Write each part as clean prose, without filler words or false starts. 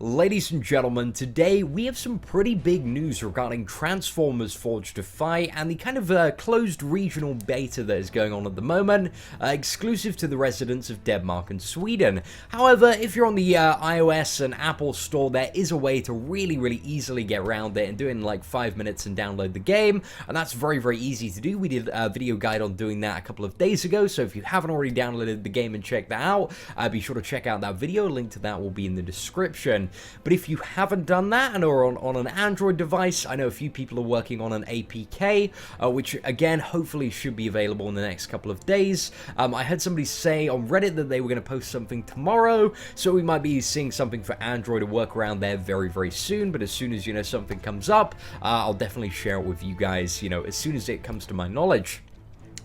Ladies and gentlemen, today we have some pretty big news regarding Transformers Forged to Fight and the kind of closed regional beta that is going on at the moment, exclusive to the residents of Denmark and Sweden. However, if you're on the iOS and Apple Store, there is a way to really easily get around it and do it in like 5 minutes and download the game, and that's very easy to do. We did a video guide on doing that a couple of days ago, so if you haven't already downloaded the game and checked that out, be sure to check out that video. Link to that will be in the description. But if you haven't done that and are on an Android device, I know a few people are working on an APK, which again, hopefully should be available in the next couple of days. I heard somebody say on Reddit that they were going to post something tomorrow, so we might be seeing something for Android to work around there very soon. But as soon as, something comes up, I'll definitely share it with you guys, as soon as it comes to my knowledge.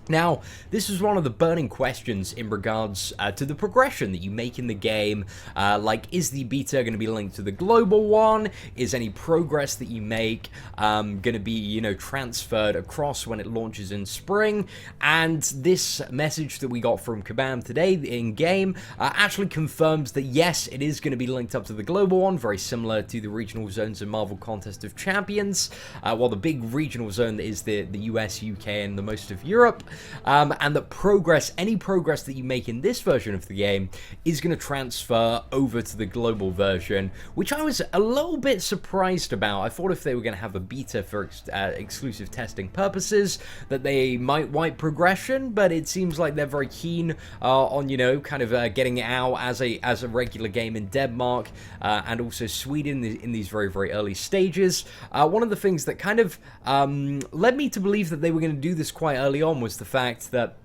Now, this is one of the burning questions in regards to the progression that you make in the game. Like, is the beta going to be linked to the global one? Is any progress that you make going to be, transferred across when it launches in spring? And this message that we got from Kabam today in-game actually confirms that, yes, it is going to be linked up to the global one, very similar to the regional zones in Marvel Contest of Champions, while the big regional zone is the US, UK, and the most of Europe. And that any progress that you make in this version of the game is going to transfer over to the global version, which I was a little bit surprised about. I thought if they were going to have a beta for exclusive testing purposes, that they might wipe progression, but it seems like they're very keen on, getting it out as a regular game in Denmark and also Sweden in these very early stages. One of the things that kind of led me to believe that they were going to do this quite early on was the fact that,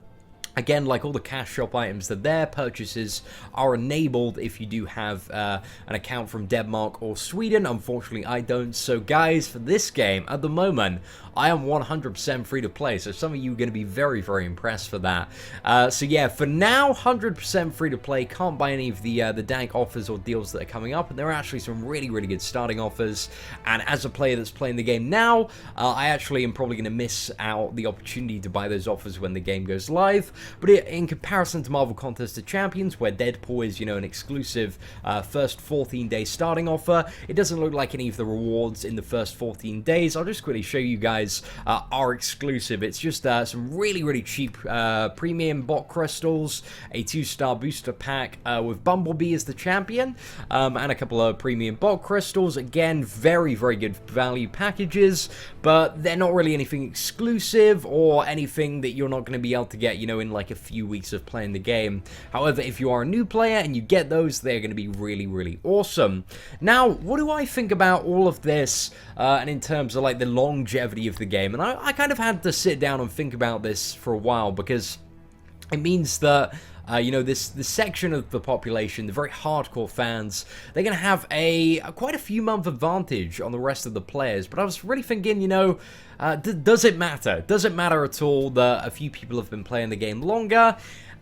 again, like all the cash shop items, that their purchases are enabled if you do have an account from Denmark or Sweden. Unfortunately, I don't. So guys, for this game, at the moment, I am 100% free to play, so some of you are going to be very impressed for that. So yeah, for now, 100% free to play. Can't buy any of the dank offers or deals that are coming up, and there are actually some really good starting offers. And as a player that's playing the game now, I actually am probably going to miss out the opportunity to buy those offers when the game goes live. But in comparison to Marvel Contest of Champions, where Deadpool is, an exclusive first 14-day starting offer, it doesn't look like any of the rewards in the first 14 days. I'll just quickly show you guys are exclusive. It's just some really cheap premium bot crystals, a 2-star booster pack with Bumblebee as the champion, and a couple of premium bot crystals. Again, very good value packages, but they're not really anything exclusive or anything that you're not going to be able to get, in like a few weeks of playing the game. However, if you are a new player and you get those, they're going to be really awesome. Now, what do I think about all of this and in terms of like the longevity of the game? And I kind of had to sit down and think about this for a while, because it means that this section of the population, the very hardcore fans, they're going to have quite a few month advantage on the rest of the players. But I was really thinking, does it matter? Does it matter at all that a few people have been playing the game longer?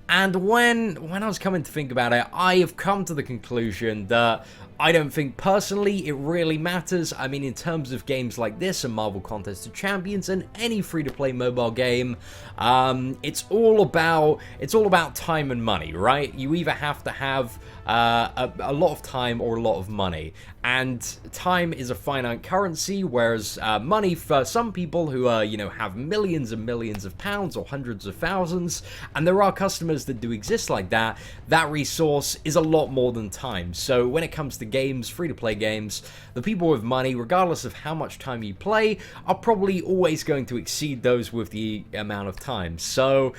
And when I was coming to think about it, I have come to the conclusion that I don't think personally it really matters. I mean, in terms of games like this and Marvel Contest of Champions and any free-to-play mobile game, it's all about time and money, right? You either have to have a lot of time or a lot of money, and time is a finite currency, whereas money for some people who have millions and millions of pounds or hundreds of thousands, and there are customers that do exist like that, that resource is a lot more than time. So when it comes to games, free-to-play games, the people with money, regardless of how much time you play, are probably always going to exceed those with the amount of time. So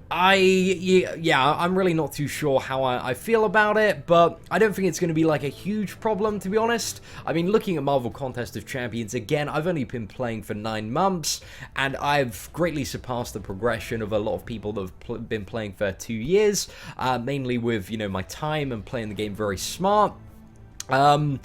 I'm really not too sure how I feel about it, but I don't think it's going to be like a huge problem, to be honest. I mean, looking at Marvel Contest of Champions, again, I've only been playing for 9 months, and I've greatly surpassed the progression of a lot of people that have been playing for 2 years, mainly with, my time and playing the game very smart. And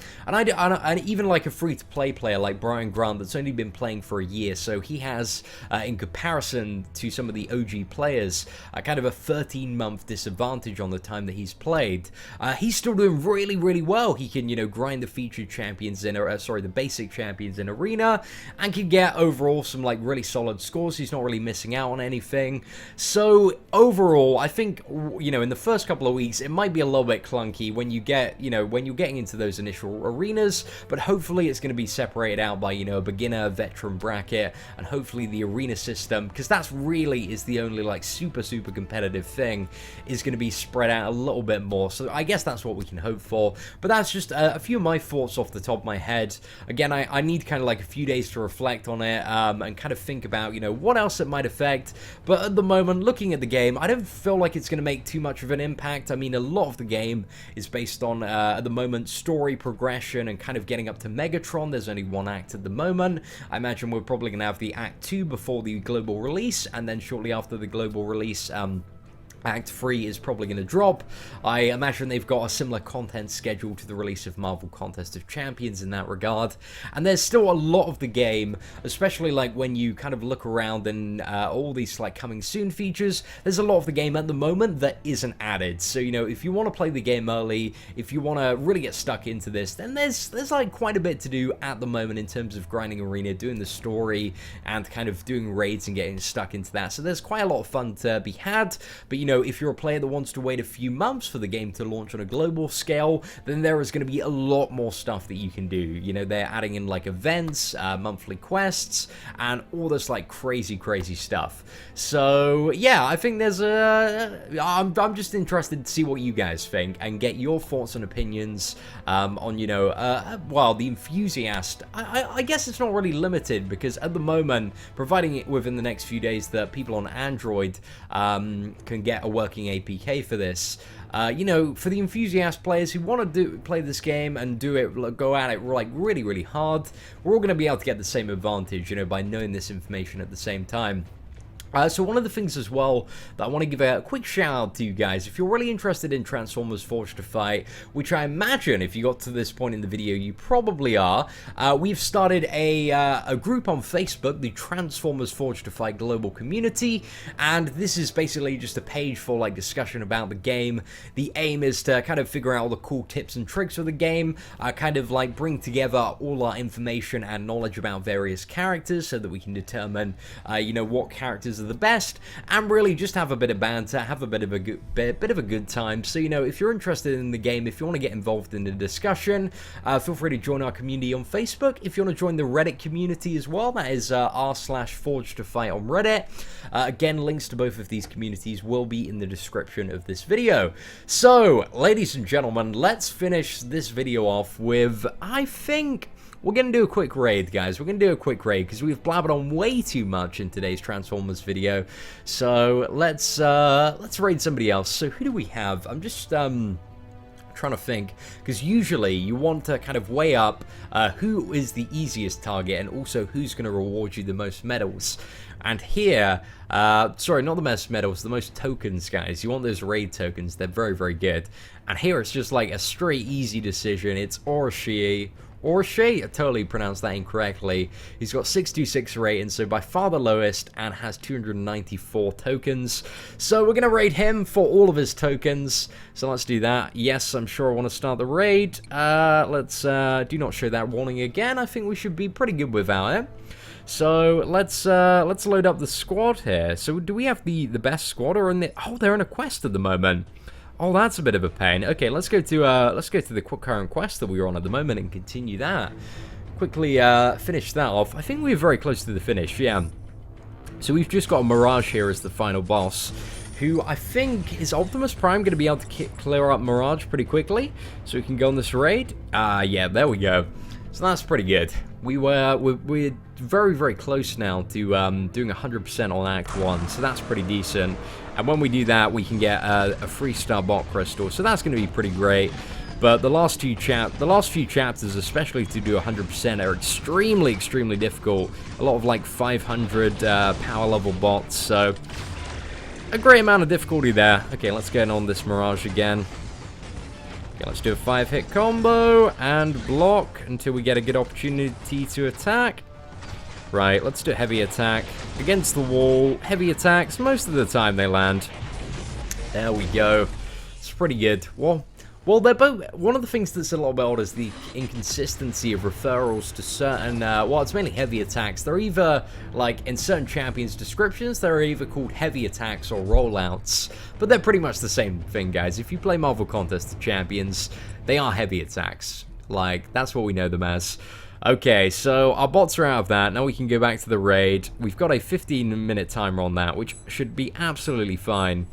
even like a free-to-play player like Brian Grant that's only been playing for a year, so he has, in comparison to some of the OG players, kind of a 13-month disadvantage on the time that he's played. He's still doing really well. He can, grind the featured champions in, the basic champions in Arena, and can get overall some like really solid scores. He's not really missing out on anything. So overall, I think, in the first couple of weeks, it might be a little bit clunky when you get, when you're getting into into those initial arenas, but hopefully it's going to be separated out by, you know, a beginner, veteran bracket, and hopefully the arena system, because that's really is the only like super competitive thing, is going to be spread out a little bit more. So I guess that's what we can hope for. But that's just a few of my thoughts off the top of my head. Again, I need kind of like a few days to reflect on it and kind of think about, you know, what else it might affect. But at the moment, looking at the game, I don't feel like it's going to make too much of an impact. I mean, a lot of the game is based on, at the moment, story progression and kind of getting up to Megatron. There's only one act at the moment. I imagine we're probably going to have the Act 2 before the global release, and then shortly after the global release, Act 3 is probably going to drop. I imagine they've got a similar content schedule to the release of Marvel Contest of Champions in that regard. And there's still a lot of the game, especially like when you kind of look around and all these like coming soon features, there's a lot of the game at the moment that isn't added. So, you know, if you want to play the game early, if you want to really get stuck into this, then there's like quite a bit to do at the moment in terms of grinding arena, doing the story, and kind of doing raids and getting stuck into that. So there's quite a lot of fun to be had. But, you know, if you're a player that wants to wait a few months for the game to launch on a global scale, then there is going to be a lot more stuff that you can do. You know, they're adding in like events, monthly quests, and all this like crazy stuff. So yeah, I think there's I'm just interested to see what you guys think and get your thoughts and opinions on, you know, well, the enthusiast. I guess it's not really limited, because at the moment, providing it within the next few days that people on Android can get a working APK for this, you know, for the enthusiast players who want to play this game and do it, go at it like really hard, we're all going to be able to get the same advantage, you know, by knowing this information at the same time. So one of the things as well that I want to give a quick shout out to you guys, if you're really interested in Transformers Forged to Fight, which I imagine if you got to this point in the video you probably are, we've started a group on Facebook, the Transformers Forged to Fight global community, and this is basically just a page for like discussion about the game. The aim is to kind of figure out all the cool tips and tricks of the game, kind of like bring together all our information and knowledge about various characters so that we can determine, you know, what characters are the best, and really just have a bit of banter, have a bit of a good time. So, you know, if you're interested in the game, if you want to get involved in the discussion, feel free to join our community on Facebook. If you want to join the Reddit community as well, that is r/ForgedToFight on Reddit. Again, links to both of these communities will be in the description of this video. So, ladies and gentlemen, let's finish this video off with, I think, we're going to do a quick raid, guys. We're going to do a quick raid because we've blabbered on way too much in today's Transformers video. So let's raid somebody else. So who do we have? I'm just trying to think, because usually you want to kind of weigh up who is the easiest target and also who's going to reward you the most medals. And here, sorry, not the most medals, the most tokens, guys. You want those raid tokens. They're very good. And here it's just like a straight easy decision. It's Orshi. I totally pronounced that incorrectly. He's got 626 rating, so by far the lowest, and has 294 tokens. So we're going to raid him for all of his tokens. So let's do that. Yes, I'm sure I want to start the raid. Let's do not show that warning again. I think we should be pretty good without it. So let's load up the squad here. So do we have the best squad, or in the? Oh, they're in a quest at the moment. Oh, that's a bit of a pain. Okay, let's go to the current quest that we are on at the moment and continue that. Quickly finish that off. I think we're very close to the finish. Yeah. So we've just got a Mirage here as the final boss, who I think is Optimus Prime going to be able to clear up Mirage pretty quickly, so we can go on this raid. Yeah, there we go. So that's pretty good. We're very close now to doing 100% on Act 1, so that's pretty decent. And when we do that, we can get a 3-star bot crystal, so that's going to be pretty great. But the last few chapters, especially to do 100%, are extremely difficult. A lot of like 500 power level bots, so a great amount of difficulty there. Okay, let's get on this Mirage again. Okay, let's do a 5-hit combo and block until we get a good opportunity to attack. Right, let's do a heavy attack. Against the wall, heavy attacks, most of the time they land. There we go. It's pretty good. Well, Well, they're both... One of the things that's a little bit odd is the inconsistency of referrals to certain... well, it's mainly heavy attacks. They're either, like, in certain champions' descriptions, they're either called heavy attacks or rollouts. But they're pretty much the same thing, guys. If you play Marvel Contest of Champions, they are heavy attacks. Like, that's what we know them as. Okay, so our bots are out of that. Now we can go back to the raid. We've got a 15-minute timer on that, which should be absolutely fine.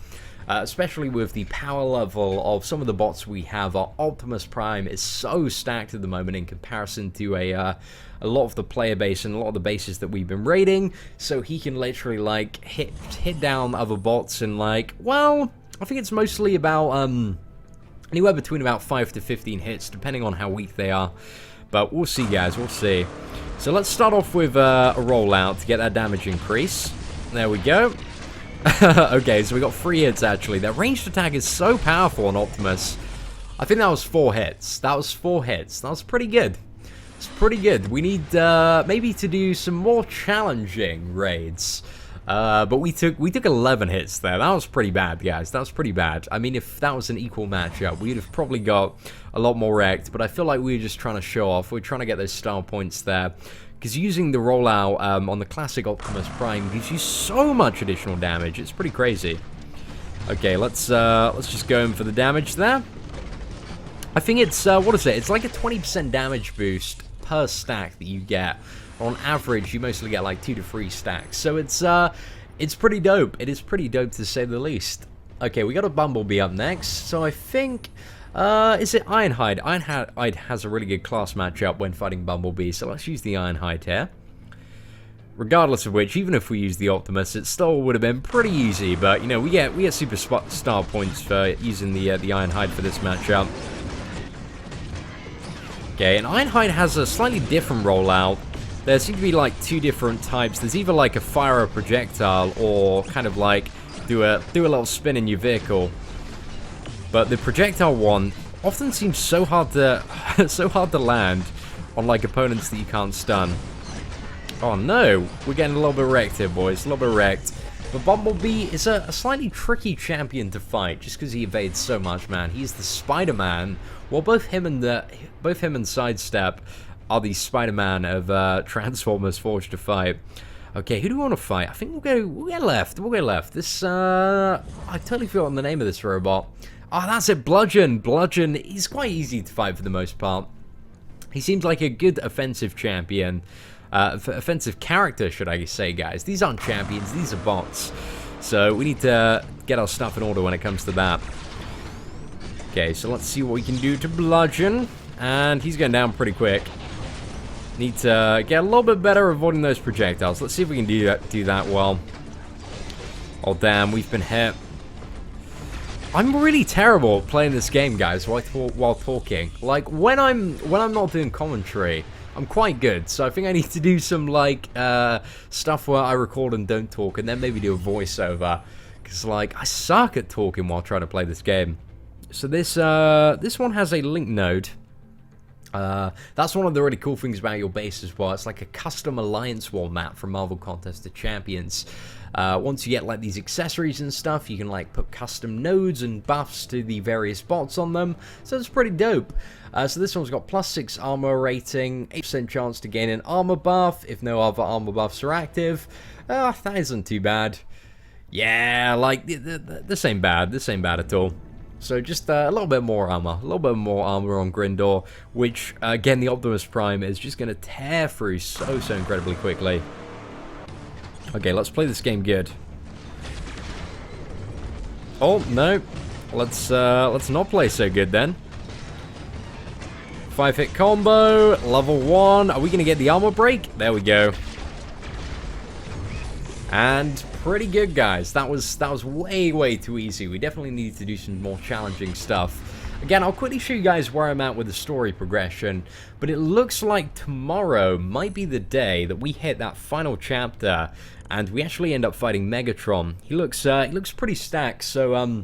Especially with the power level of some of the bots we have. Our Optimus Prime is so stacked at the moment in comparison to a lot of the player base and a lot of the bases that we've been raiding. So he can literally, like, hit down other bots and, like, well, I think it's mostly about anywhere between about 5 to 15 hits, depending on how weak they are. But we'll see, guys, we'll see. So let's start off with a rollout to get that damage increase. There we go. Okay, so we got 3 hits, actually. That ranged attack is so powerful on Optimus. I think that was 4 hits. That was 4 hits. That was pretty good. It's pretty good. We need maybe to do some more challenging raids. But we took 11 hits there. That was pretty bad, guys. That was pretty bad. I mean, if that was an equal matchup, we'd have probably got a lot more wrecked. But I feel like we were just trying to show off. We're trying to get those style points there. Because using the rollout on the classic Optimus Prime gives you so much additional damage. It's pretty crazy. Okay, let's just go in for the damage there. I think it's, what is it? It's like a 20% damage boost per stack that you get. On average, you mostly get like 2 to 3 stacks. So it's pretty dope. It is pretty dope to say the least. Okay, we got a Bumblebee up next. So I think... is it Ironhide? Ironhide has a really good class matchup when fighting Bumblebee, so let's use the Ironhide here. Regardless of which, even if we use the Optimus, it still would have been pretty easy, but, you know, we get super star points for using the Ironhide for this matchup. Okay, and Ironhide has a slightly different rollout. There seem to be, like, 2 different types. There's either, like, a fire a projectile, or kind of, like, do a little spin in your vehicle. But the projectile one often seems so hard to land on like opponents that you can't stun. Oh no, we're getting a little bit wrecked here, boys. A little bit wrecked. But Bumblebee is a slightly tricky champion to fight, just because he evades so much, man. He's the Spider-Man. Well, both him and Sidestep are the Spider-Man of Transformers Forged to Fight. Okay, who do we want to fight? I think we'll go left. We'll go left. This I totally forgot the name of this robot. Oh, that's it, Bludgeon. Bludgeon, he's quite easy to fight for the most part. He seems like a good offensive champion. Offensive character, should I say, guys. These aren't champions, these are bots. So we need to get our stuff in order when it comes to that. Okay, so let's see what we can do to Bludgeon. And he's going down pretty quick. Need to get a little bit better avoiding those projectiles. Let's see if we can do that well. Oh, damn, we've been hit. I'm really terrible at playing this game, guys, while talking. Like, when I'm not doing commentary, I'm quite good. So I think I need to do some, like, stuff where I record and don't talk, and then maybe do a voiceover. Because, like, I suck at talking while trying to play this game. So this one has a link node. That's one of the really cool things about your base as well. It's like a custom Alliance War map from Marvel Contest of Champions. Once you get like these accessories and stuff, you can like put custom nodes and buffs to the various bots on them. So it's pretty dope. So this one's got +6 armor rating, 8% chance to gain an armor buff if no other armor buffs are active. That isn't too bad. Yeah, like this ain't bad. This ain't bad at all. So just a little bit more armor. A little bit more armor on Grindor, which, again, the Optimus Prime is just going to tear through so incredibly quickly. Okay, let's play this game good. Oh, no. Let's not play so good, then. 5-hit combo, level 1. Are we going to get the armor break? There we go. And pretty good, guys. That was way too easy. We definitely need to do some more challenging stuff. Again, I'll quickly show you guys where I'm at with the story progression, but it looks like tomorrow might be the day that we hit that final chapter and we actually end up fighting Megatron. He looks pretty stacked. So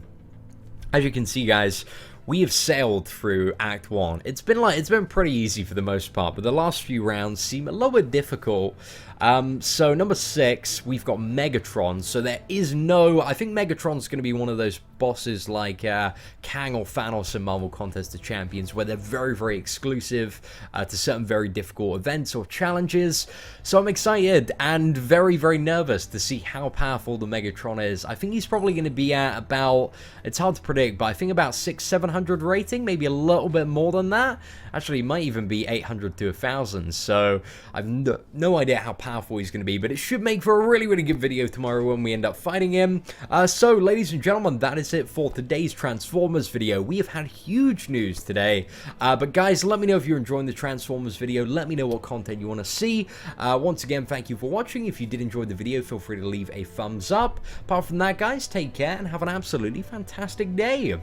as you can see, guys, we have sailed through Act 1. It's been pretty easy for the most part, but the last few rounds seem a little bit difficult. So number 6, we've got Megatron. So there is no... I think Megatron's going to be one of those bosses like Kang or Thanos in Marvel Contest of Champions, where they're very, very exclusive to certain very difficult events or challenges. So I'm excited and very, very nervous to see how powerful the Megatron is. I think he's probably going to be at about, it's hard to predict, but I think about 600-700 rating, maybe a little bit more than that. Actually, he might even be 800 to 1,000, so I've no idea how powerful he's going to be, but it should make for a really, really good video tomorrow when we end up fighting him. So, ladies and gentlemen, that is it for today's Transformers video. We have had huge news today, but guys, let me know if you're enjoying the Transformers video. Let me know what content you want to see. Once again, thank you for watching. If you did enjoy the video, feel free to leave a thumbs up. Apart from that, guys, take care and have an absolutely fantastic day.